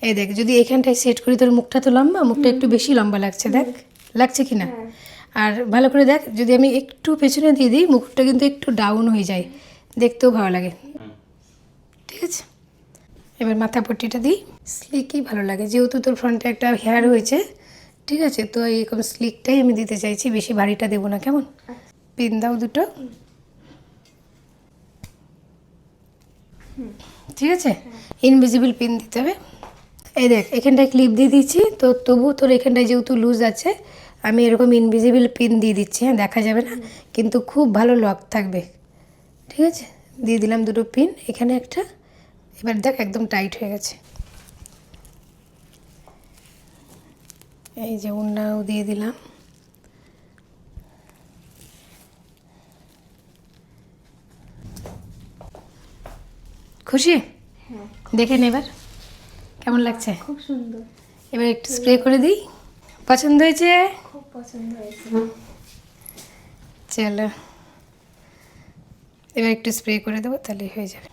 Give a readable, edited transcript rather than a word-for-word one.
এই দেখ যদি এখানটায় সেট করি তোর মুখটা তো লম্বা, মুখটা একটু বেশি লম্বা লাগছে, দেখ লাগছে কি না। আর ভালো করে দেখ, যদি আমি একটু পেছনে দিয়ে দিই মুখটা কিন্তু একটু ডাউন হয়ে যায়, দেখতেও ভালো লাগে। ঠিক আছে, এবার মাথা পট্টিটা দিই। স্লিকই ভালো লাগে, যেহেতু তোর ফ্রন্টে একটা হেয়ার হয়েছে, ঠিক আছে, তো এইরকম স্লিকটাই আমি দিতে চাইছি, বেশি ভারীটা দেবো না, কেমন? পিন দাও দুটো। ঠিক আছে, ইনভিজিবল পিন দিতে হবে। এই দেখ এখানটায় ক্লিপ দিয়ে দিচ্ছি, তো তবু তোর এখানটায় যেহেতু লুজ আছে আমি এরকম ইনভিজিবল পিন দিয়ে দিচ্ছি। হ্যাঁ, দেখা যাবে না কিন্তু খুব ভালো লক থাকবে। ঠিক আছে, দিয়ে দিলাম দুটো পিন, এখানে একটা। এবার দেখ একদম টাইট হয়ে গেছে। এই যে ওড়নাও দিয়ে দিলাম। খুশি? দেখে নে এবার কেমন লাগছে। খুব সুন্দর। এবার একটু স্প্রে করে দিই। পছন্দ হয়েছে? খুব পছন্দ হয়েছে। চলো এবার একটু স্প্রে করে দেবো, তাহলেই হয়ে যাবে।